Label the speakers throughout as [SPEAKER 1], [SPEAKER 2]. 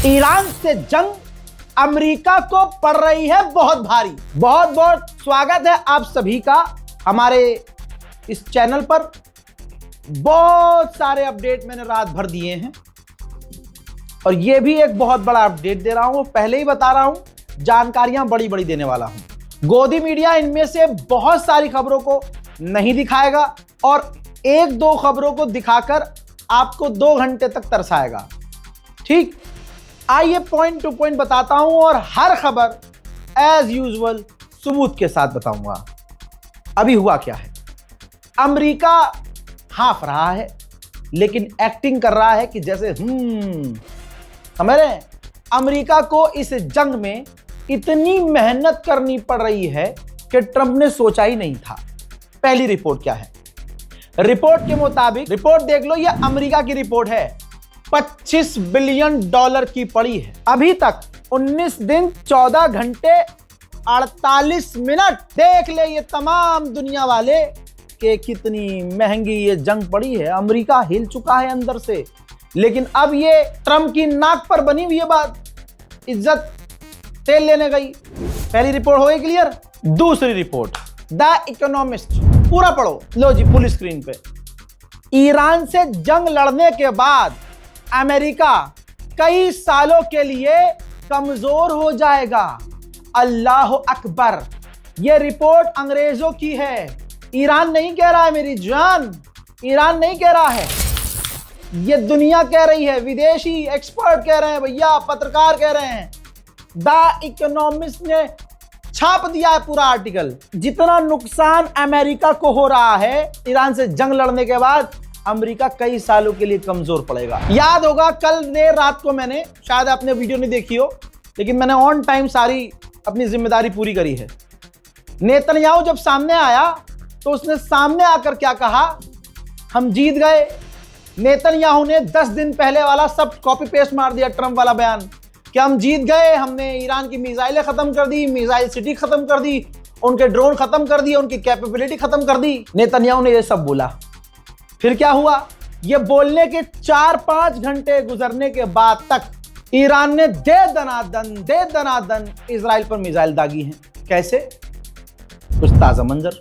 [SPEAKER 1] Iran से जंग America को पड़ रही है बहुत भारी। बहुत बहुत स्वागत है आप सभी का हमारे इस चैनल पर। बहुत सारे अपडेट मैंने रात भर दिए हैं और ये भी एक बहुत बड़ा अपडेट दे रहा हूं। पहले ही बता रहा हूं, जानकारियां बड़ी बड़ी देने वाला हूं। गोदी मीडिया इनमें से बहुत सारी खबरों को नहीं दिखाएगा और एक दो खबरों को दिखाकर आपको 2 घंटे तक तरसाएगा। ठीक, आइए पॉइंट टू पॉइंट बताता हूं और हर खबर एज यूजुअल सबूत के साथ बताऊंगा। अभी हुआ क्या है, अमेरिका हाफ रहा है लेकिन एक्टिंग कर रहा है कि जैसे समझ रहे हैं। अमेरिका को इस जंग में इतनी मेहनत करनी पड़ रही है कि ट्रंप ने सोचा ही नहीं था। पहली रिपोर्ट क्या है, रिपोर्ट के मुताबिक, रिपोर्ट देख लो, यह अमेरिका की रिपोर्ट है, $25 बिलियन की पड़ी है। अभी तक 19 दिन 14 घंटे 48 मिनट। देख ले ये तमाम दुनिया वाले कि कितनी महंगी ये जंग पड़ी है। अमेरिका हिल चुका है अंदर से, लेकिन अब ये ट्रंप की नाक पर बनी हुई बात इज्जत तेल लेने गई। पहली रिपोर्ट हो गई क्लियर। दूसरी रिपोर्ट, द इकोनॉमिस्ट, पूरा पढ़ो। लो जी, फुल स्क्रीन पे। ईरान से जंग लड़ने के बाद अमेरिका कई सालों के लिए कमजोर हो जाएगा। अल्लाह अकबर। यह रिपोर्ट अंग्रेजों की है, ईरान नहीं कह रहा है मेरी जान, ईरान नहीं कह रहा है, यह दुनिया कह रही है। विदेशी एक्सपर्ट कह रहे हैं भैया, पत्रकार कह रहे हैं। द इकोनॉमिस्ट ने छाप दिया है पूरा आर्टिकल। जितना नुकसान अमेरिका को हो रहा है ईरान से जंग लड़ने के बाद, अमेरिका कई सालों के लिए कमजोर पड़ेगा। याद होगा कल देर रात को मैंने, शायद आपने वीडियो नहीं देखी हो, लेकिन मैंने ऑन टाइम सारी अपनी जिम्मेदारी पूरी करी है। नेतन्याहू जब सामने आया तो उसने सामने आकर क्या कहा, हम जीत गए। नेतन्याहू ने 10 दिन पहले वाला सब कॉपी पेस्ट मार दिया, ट्रंप वाला बयान, कि हम जीत गए, हमने ईरान की मिसाइलें खत्म कर दी, मिसाइल सिटी खत्म कर दी, उनके ड्रोन खत्म कर दिए, उनकी कैपेबिलिटी खत्म कर दी। नेतन्याहू ने यह सब बोला। फिर क्या हुआ, यह बोलने के 4-5 घंटे गुजरने के बाद तक ईरान ने दे दनादन इजराइल पर मिसाइल दागी हैं। कैसे, कुछ ताजा मंजर।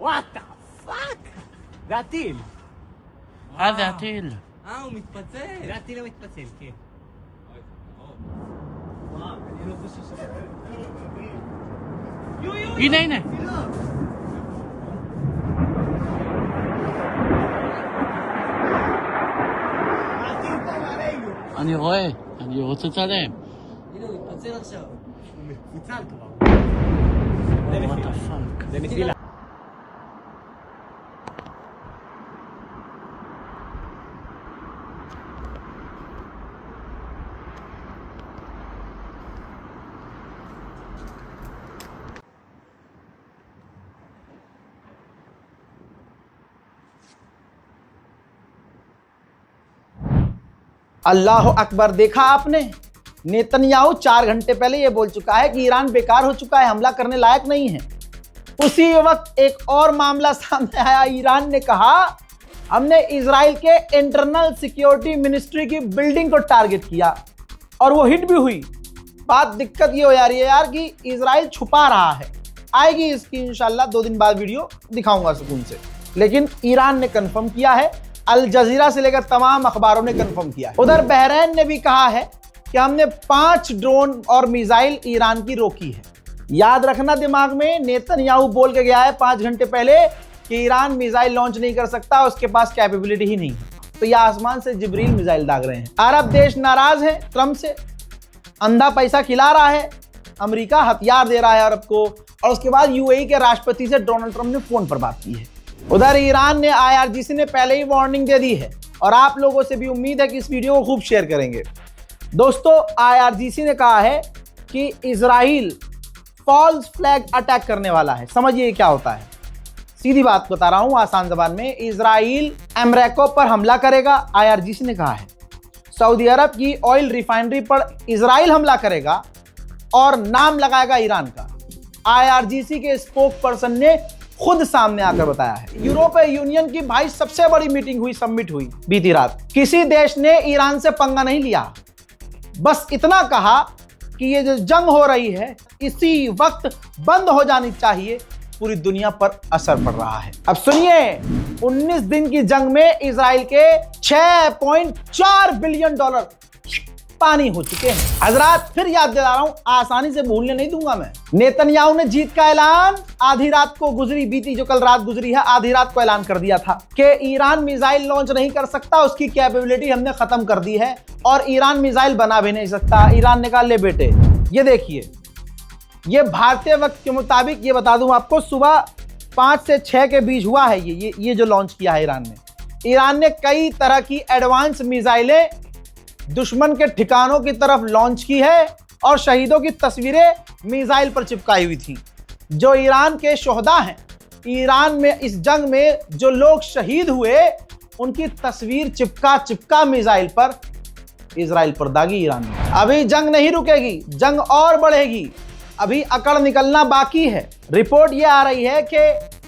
[SPEAKER 2] וואט דה פאק! זה הטיל!
[SPEAKER 3] זה הטיל.
[SPEAKER 2] הוא מתפצל! זה הטיל המתפצל, כן. וואו, אני לא חושב שזה...
[SPEAKER 3] הנה, הנה. אני רואה. אני רוצה לצלם.
[SPEAKER 2] הנה, הוא מתפצל עכשיו. הוא מפוצל כבר.
[SPEAKER 3] What the fuck?
[SPEAKER 2] זה נפילה.
[SPEAKER 1] अल्लाह अकबर। देखा आपने, नेतन्याहू 4 घंटे पहले ये बोल चुका है कि ईरान बेकार हो चुका है, हमला करने लायक नहीं है। उसी वक्त एक और मामला सामने आया। ईरान ने कहा हमने इजराइल के इंटरनल सिक्योरिटी मिनिस्ट्री की बिल्डिंग को टारगेट किया और वो हिट भी हुई। बात दिक्कत ये हो जा रही है यार कि इजराइल छुपा रहा है। आएगी इसकी इंशाल्लाह 2 दिन बाद वीडियो दिखाऊंगा सुकून से। लेकिन ईरान ने कंफर्म किया है, अल जजीरा से लेकर तमाम अखबारों ने कंफर्म किया है। उधर बहरीन ने भी कहा है कि हमने 5 ड्रोन और मिसाइल ईरान की रोकी है। याद रखना दिमाग में, नेतन्याहू बोल के गया है 5 घंटे पहले कि ईरान मिसाइल लॉन्च नहीं कर सकता, उसके पास कैपेबिलिटी ही नहीं है। तो यह आसमान से जिब्रील मिसाइल दाग रहे हैं। अरब देश नाराज है ट्रंप से, अंधा पैसा खिला रहा है, अमेरिका हथियार दे रहा है अरब को, और उसके बाद यूएई के राष्ट्रपति से डोनाल्ड ट्रंप ने फोन पर बात की है। उधर ईरान ने IRGC ने पहले ही वार्निंग दे दी है और आप लोगों से भी उम्मीद है कि इस वीडियो को खूब शेयर करेंगे। दोस्तों, IRGC ने कहा है कि इजराइल फॉल्स फ्लैग अटैक करने वाला है। समझिए क्या होता है, सीधी बात बता रहा हूं आसान ज़बान में। इजराइल अमेरिका पर हमला करेगा, IRGC ने कहा है। सऊदी अरब की ऑयल रिफाइनरी पर इजराइल हमला करेगा और नाम लगाएगा ईरान का। IRGC के स्पोक पर्सन ने खुद सामने आकर बताया है। यूरोपीय यूनियन की भाई सबसे बड़ी मीटिंग हुई, समिट हुई बीती रात। किसी देश ने ईरान से पंगा नहीं लिया, बस इतना कहा कि ये जो जंग हो रही है इसी वक्त बंद हो जानी चाहिए, पूरी दुनिया पर असर पड़ रहा है। अब सुनिए, 19 दिन की जंग में इजराइल के $6.4 बिलियन पानी हो चुके हैं। हजरात, फिर याद दिला रहा हूं, आसानी से भूलने नहीं दूंगा मैं। नेतन्याहू ने जीत का ऐलान आधी रात को गुजरी, बीती जो कल रात गुजरी है, आधी रात को ऐलान कर दिया था कि ईरान मिसाइल लॉन्च नहीं कर सकता, उसकी कैपेबिलिटी हमने खत्म कर दी है और ईरान मिसाइल बना भी नहीं सकता। ईरान ने कहा ले बेटे, ये देखिए, ये भारतीय वक्त के मुताबिक ये बता दूं आपको, सुबह 5 से 6 के बीच हुआ है ये जो लॉन्च किया है ईरान ने। ईरान ने कई तरह की एडवांस मिसाइलें दुश्मन के ठिकानों की तरफ लॉन्च की है और शहीदों की तस्वीरें मिसाइल पर चिपकाई हुई थी। जो ईरान के शोहदा हैं, ईरान में इस जंग में जो लोग शहीद हुए, उनकी तस्वीर चिपका मिसाइल पर इजराइल पर दागी ईरान ने। अभी जंग नहीं रुकेगी, जंग और बढ़ेगी, अभी अकड़ निकलना बाकी है। रिपोर्ट ये आ रही है कि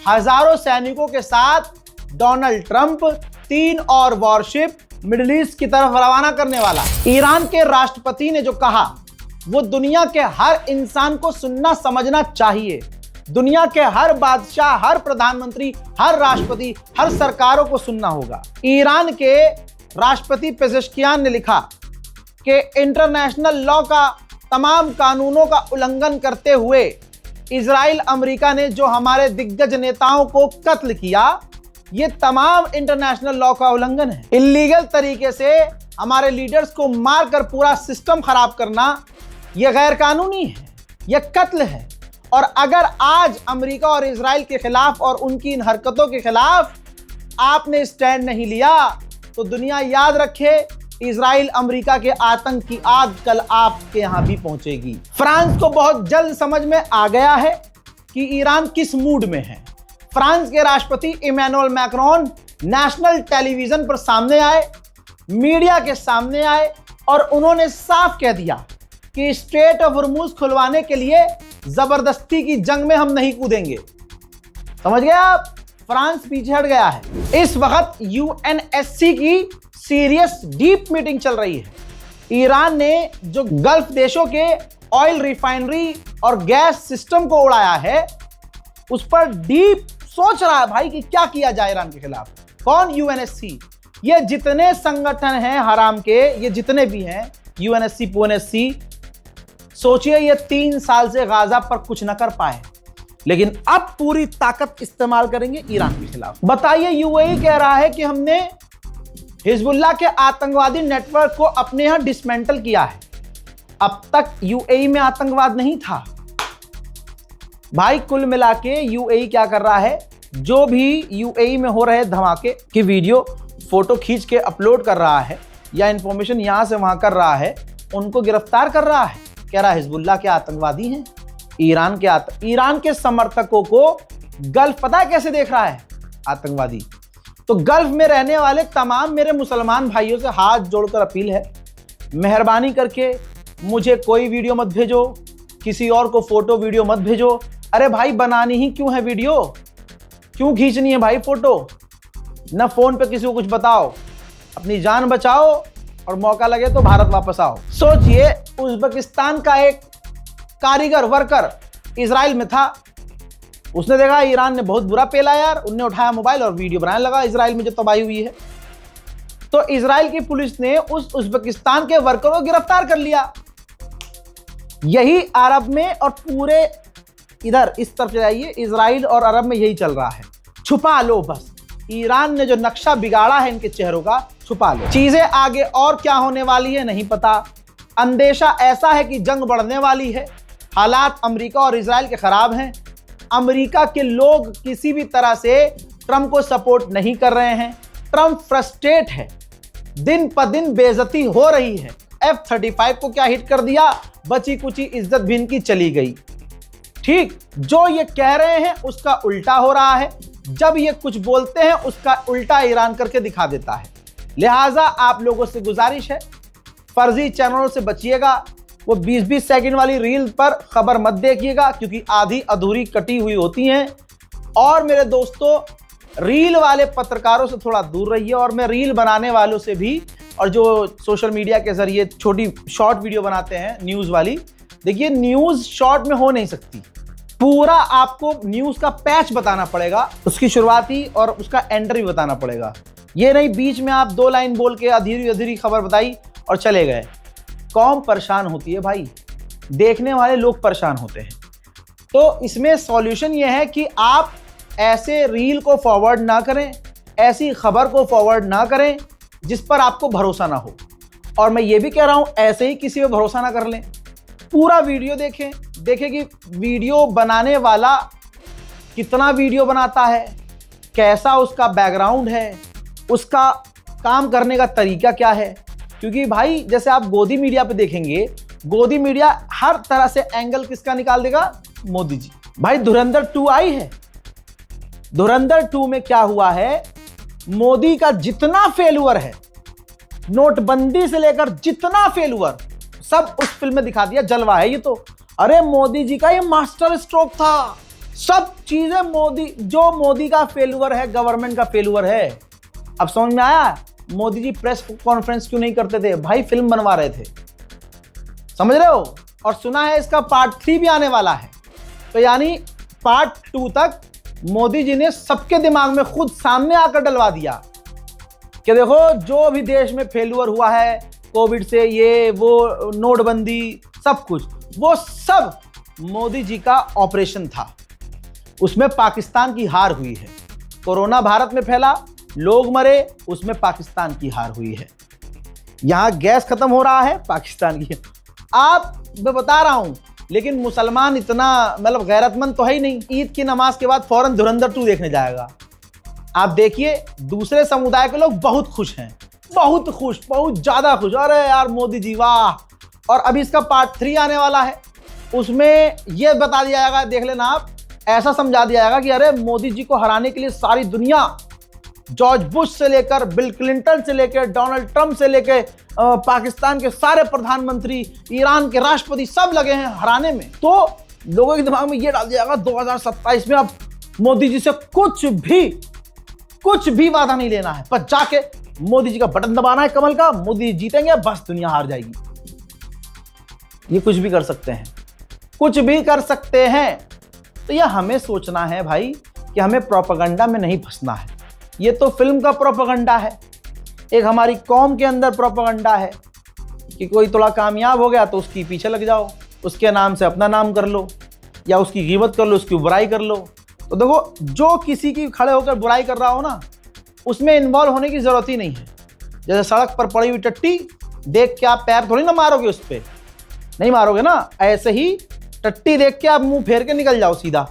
[SPEAKER 1] हजारों सैनिकों के साथ डोनाल्ड ट्रंप 3 और वॉरशिप मिडिल ईस्ट की तरफ रवाना करने वाला। ईरान के राष्ट्रपति ने जो कहा वो दुनिया के हर इंसान को सुनना समझना चाहिए। दुनिया के हर बादशाह, हर प्रधानमंत्री, हर राष्ट्रपति, हर सरकारों को सुनना होगा। ईरान के राष्ट्रपति पेजेश्कियान ने लिखा कि इंटरनेशनल लॉ का, तमाम कानूनों का उल्लंघन करते हुए इजराइल अमेरिका ने जो हमारे दिग्गज नेताओं को कत्ल किया, ये तमाम इंटरनेशनल लॉ का उल्लंघन है। इल्लीगल तरीके से हमारे लीडर्स को मारकर पूरा सिस्टम खराब करना, यह गैर कानूनी है, यह कत्ल है। और अगर आज अमेरिका और इजराइल के खिलाफ और उनकी इन हरकतों के खिलाफ आपने स्टैंड नहीं लिया तो दुनिया याद रखे, इजराइल अमेरिका के आतंक की आग कल आपके यहां भी पहुंचेगी। फ्रांस को बहुत जल्द समझ में आ गया है कि ईरान किस मूड में है। फ्रांस के राष्ट्रपति इमैनुअल मैक्रोन नेशनल टेलीविजन पर सामने आए, मीडिया के सामने आए और उन्होंने साफ कह दिया कि स्ट्रेट ऑफ हॉर्मुज खुलवाने के लिए जबरदस्ती की जंग में हम नहीं कूदेंगे। समझ गए आप, फ्रांस पीछे हट गया है। इस वक्त UNSC की सीरियस डीप मीटिंग चल रही है। ईरान ने जो गल्फ देशों के ऑयल रिफाइनरी और गैस सिस्टम को उड़ाया है, उस पर डीप सोच रहा है भाई कि क्या किया जाए ईरान के खिलाफ। कौन? UNSC। ये जितने संगठन हैं हराम के, ये जितने भी हैं, UNSC, PONSC, सोचिए ये 3 साल से गाजा पर कुछ न कर पाए, लेकिन अब पूरी ताकत इस्तेमाल करेंगे ईरान के खिलाफ। बताइए, UAE कह रहा है कि हमने हिजबुल्लाह के आतंकवादी नेटवर्क को अपने यहां डिसमेंटल किया है। अब तक यूएई में आतंकवाद नहीं था भाई। कुल मिला के यूएई क्या कर रहा है, जो भी यूएई में हो रहे धमाके की वीडियो फोटो खींच के अपलोड कर रहा है या इंफॉर्मेशन यहां से वहां कर रहा है, उनको गिरफ्तार कर रहा है। कह रहा है हिजबुल्लाह के आतंकवादी हैं। ईरान के समर्थकों को गल्फ पता है कैसे देख रहा है आतंकवादी। तो गल्फ में रहने वाले तमाम मेरे मुसलमान भाइयों से हाथ जोड़कर अपील है, मेहरबानी करके मुझे कोई वीडियो मत भेजो, किसी और को फोटो वीडियो मत भेजो। अरे भाई बनानी ही क्यों है वीडियो, क्यों खींचनी है भाई फोटो? न फोन पे किसी को कुछ बताओ, अपनी जान बचाओ और मौका लगे तो भारत वापस आओ। सोचिए उज्बेकिस्तान का एक कारीगर वर्कर इजराइल में था, उसने देखा ईरान ने बहुत बुरा पेला यार, उनने उठाया मोबाइल और वीडियो बनाने लगा इजराइल में जो तबाही हुई है। तो इजराइल की पुलिस ने उस उज्बेकिस्तान के वर्कर को गिरफ्तार कर लिया। यही अरब में और पूरे इधर इस तरफ जाइए, इजराइल और अरब में यही चल रहा है। छुपा लो बस, ईरान ने जो नक्शा बिगाड़ा है इनके चेहरों का, छुपा लो। चीजें आगे और क्या होने वाली है नहीं पता। अंदेशा ऐसा है कि जंग बढ़ने वाली है। हालात अमेरिका और इजराइल के खराब हैं। अमेरिका के लोग किसी भी तरह से ट्रंप को सपोर्ट नहीं कर रहे हैं। ट्रंप फ्रस्ट्रेट है, दिन पर दिन बेइज्जती हो रही है। F-35 को क्या हिट कर दिया, बची कुची इज्जत भी इनकी चली गई। ठीक, जो ये कह रहे हैं उसका उल्टा हो रहा है। जब ये कुछ बोलते हैं उसका उल्टा ईरान करके दिखा देता है। लिहाजा आप लोगों से गुजारिश है, फर्जी चैनलों से बचिएगा। वो 20-20 सेकंड वाली रील पर खबर मत देखिएगा क्योंकि आधी अधूरी कटी हुई होती हैं। और मेरे दोस्तों, रील वाले पत्रकारों से थोड़ा दूर रहिए। और मैं रील बनाने वालों से भी, और जो सोशल मीडिया के जरिए छोटी शॉर्ट वीडियो बनाते हैं न्यूज़ वाली, देखिए न्यूज़ शॉर्ट में हो नहीं सकती। पूरा आपको न्यूज़ का पैच बताना पड़ेगा, उसकी शुरुआती और उसका एंटर भी बताना पड़ेगा। ये नहीं बीच में आप 2 लाइन बोल के अधूरी अधूरी खबर बताई और चले गए। कौम परेशान होती है भाई, देखने वाले लोग परेशान होते हैं। तो इसमें सॉल्यूशन यह है कि आप ऐसे रील को फॉरवर्ड ना करें, ऐसी खबर को फॉरवर्ड ना करें जिस पर आपको भरोसा ना हो। और मैं ये भी कह रहा हूं ऐसे ही किसी पे भरोसा ना कर लें। पूरा वीडियो देखें कि वीडियो बनाने वाला कितना वीडियो बनाता है, कैसा उसका बैकग्राउंड है, उसका काम करने का तरीका क्या है। क्योंकि भाई जैसे आप गोदी मीडिया पे देखेंगे, गोदी मीडिया हर तरह से एंगल किसका निकाल देगा, मोदी जी। भाई धुरंधर 2 आई है, धुरंधर 2 में क्या हुआ है, मोदी का जितना फेल्यूर है, नोटबंदी से लेकर जितना फेल्यूर, सब उस फिल्म में दिखा दिया। जलवा है ये तो। अरे मोदी जी का ये मास्टर स्ट्रोक था। सब चीजें मोदी का फेल्यूर है, गवर्नमेंट का फेल्यूर है। अब समझ में आया मोदी जी प्रेस कॉन्फ्रेंस क्यों नहीं करते थे? भाई फिल्म बनवा रहे थे, समझ रहे हो। और सुना है इसका पार्ट 3 भी आने वाला है। तो यानी पार्ट 2 तक मोदी जी ने सबके दिमाग में खुद सामने आकर डलवा दिया कि देखो जो भी देश में फेल्यूर हुआ है कोविड से, ये वो नोटबंदी, सब कुछ, वो सब मोदी जी का ऑपरेशन था। उसमें पाकिस्तान की हार हुई है। कोरोना भारत में फैला, लोग मरे, उसमें पाकिस्तान की हार हुई है। यहां गैस खत्म हो रहा है, पाकिस्तान की। मैं बता रहा हूं, लेकिन मुसलमान इतना मतलब गैरतमंद तो है ही नहीं, ईद की नमाज के बाद फौरन धुरंधर 2 देखने जाएगा। आप देखिए दूसरे समुदाय के लोग बहुत खुश हैं, बहुत खुश, बहुत ज्यादा खुश। अरे यार मोदी जी वाह। और अभी इसका पार्ट 3 आने वाला है, उसमें यह बता दिया जाएगा, देख लेना आप, ऐसा समझा दिया जाएगा कि अरे मोदी जी को हराने के लिए सारी दुनिया, जॉर्ज बुश से लेकर बिल क्लिंटन से लेकर डोनाल्ड ट्रंप से लेकर पाकिस्तान के सारे प्रधानमंत्री, ईरान के राष्ट्रपति, सब लगे हैं हराने में। तो लोगों के दिमाग में ये डाल दिया जाएगा 2027 में अब मोदी जी से कुछ भी वादा नहीं लेना है, बस जाके मोदी जी का बटन दबाना है कमल का, मोदी जीतेंगे, बस दुनिया हार जाएगी। ये कुछ भी कर सकते हैं, कुछ भी कर सकते हैं। तो यह हमें सोचना है भाई कि हमें प्रोपेगेंडा में नहीं फंसना है। ये तो फिल्म का प्रोपेगेंडा है, एक हमारी कौम के अंदर प्रोपेगेंडा है कि कोई थोड़ा कामयाब हो गया तो उसकी पीछे लग जाओ, उसके नाम से अपना नाम कर लो, या उसकी गिबत कर लो, उसकी बुराई कर लो। तो देखो जो किसी की खड़े होकर बुराई कर रहा हो ना, उसमें इन्वॉल्व होने की ज़रूरत ही नहीं है। जैसे सड़क पर पड़ी हुई टट्टी देख के आप पैर थोड़ी ना मारोगे उस पे, नहीं मारोगे ना, ऐसे ही टट्टी देख के आप मुंह फेर के निकल जाओ सीधा।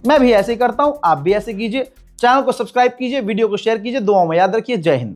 [SPEAKER 1] मैं भी ऐसे ही करता हूं, आप भी ऐसे कीजिए। चैनल को सब्सक्राइब कीजिए, वीडियो को शेयर कीजिए, दुआओं में याद रखिए। जय हिंद।